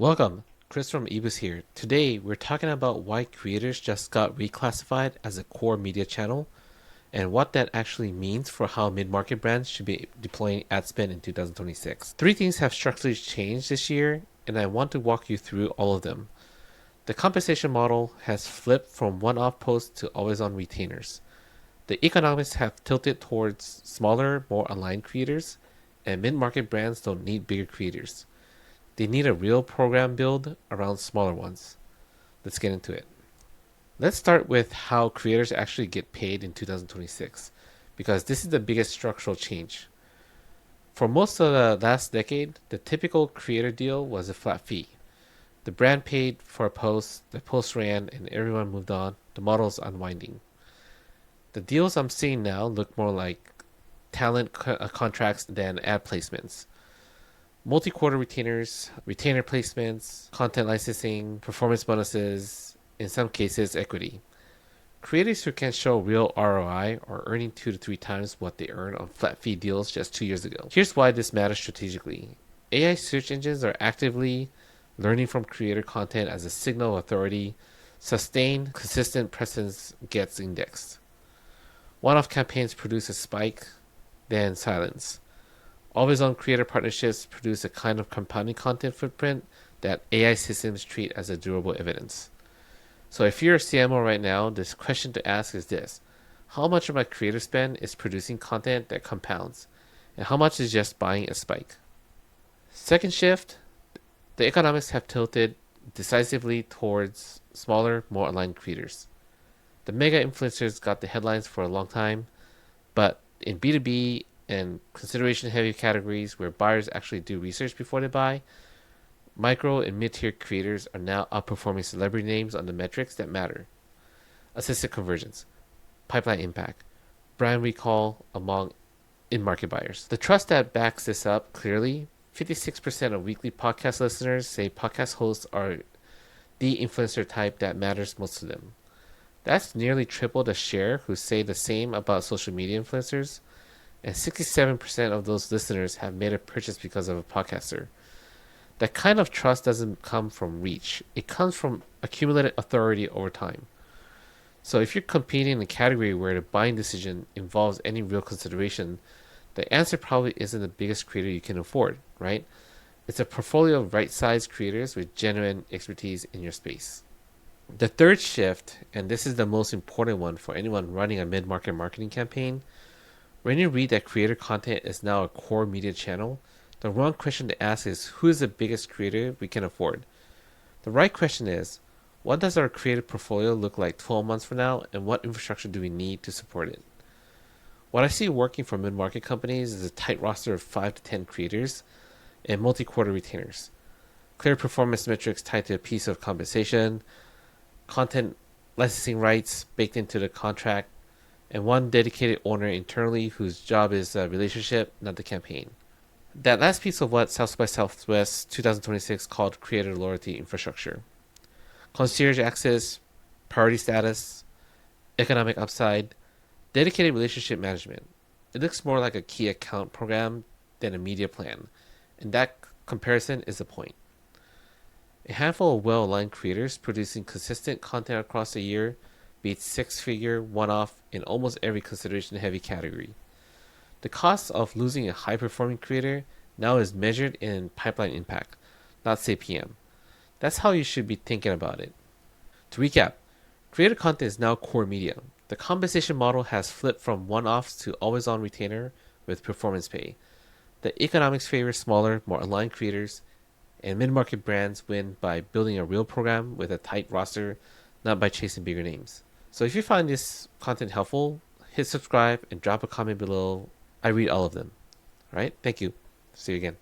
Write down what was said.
Welcome, Chris from Eboost here. Today, we're talking about why creators just got reclassified as a core media channel and what that actually means for how mid-market brands should be deploying ad spend in 2026. Three things have structurally changed this year, and I want to walk you through all of them. The compensation model has flipped from one-off posts to always-on retainers. The economics have tilted towards smaller, more aligned creators, and mid-market brands don't need bigger creators. They need a real program build around smaller ones. Let's get into it. Let's start with how creators actually get paid in 2026, because this is the biggest structural change. For most of the last decade, the typical creator deal was a flat fee. The brand paid for a post, the post ran, and everyone moved on. The model's unwinding. The deals I'm seeing now look more like talent contracts than ad placements. Multi-quarter retainers, retainer placements, content licensing, performance bonuses, in some cases equity. Creators who can show real ROI are earning 2 to 3 times what they earned on flat fee deals just 2 years ago. Here's why this matters strategically. AI search engines are actively learning from creator content as a signal of authority. Sustained, consistent presence gets indexed. One-off campaigns produce a spike, then silence. Always-on creator partnerships produce a kind of compounding content footprint that AI systems treat as a durable evidence. So if you're a CMO right now, this question to ask is this. How much of my creator spend is producing content that compounds? And how much is just buying a spike? Second shift, the economics have tilted decisively towards smaller, more aligned creators. The mega influencers got the headlines for a long time, but in B2B and consideration heavy categories where buyers actually do research before they buy, micro and mid-tier creators are now outperforming celebrity names on the metrics that matter. Assisted conversions, pipeline impact, brand recall among in-market buyers. The trust that backs this up clearly, 56% of weekly podcast listeners say podcast hosts are the influencer type that matters most to them. That's nearly triple the share who say the same about social media influencers, and 67% of those listeners have made a purchase because of a podcaster. That kind of trust doesn't come from reach. It comes from accumulated authority over time. So if you're competing in a category where the buying decision involves any real consideration, the answer probably isn't the biggest creator you can afford, right? It's a portfolio of right-sized creators with genuine expertise in your space. The third shift, and this is the most important one for anyone running a mid-market marketing campaign, when you read that creator content is now a core media channel, the wrong question to ask is who is the biggest creator we can afford? The right question is, what does our creative portfolio look like 12 months from now, and what infrastructure do we need to support it? What I see working for mid-market companies is a tight roster of 5 to 10 creators and multi-quarter retainers. Clear performance metrics tied to a piece of compensation, content licensing rights baked into the contract, and one dedicated owner internally whose job is a relationship, not the campaign. That last piece of what South by Southwest 2026 called creator loyalty infrastructure. Concierge access, priority status, economic upside, dedicated relationship management. It looks more like a key account program than a media plan, and that comparison is the point. A handful of well-aligned creators producing consistent content across a year beats six-figure one-off in almost every consideration-heavy category. The cost of losing a high-performing creator now is measured in pipeline impact, not CPM. That's how you should be thinking about it. To recap, creator content is now core media. The compensation model has flipped from one-offs to always-on retainer with performance pay. The economics favor smaller, more aligned creators, and mid-market brands win by building a real program with a tight roster, not by chasing bigger names. So if you find this content helpful, hit subscribe and drop a comment below. I read all of them. All right? Thank you. See you again.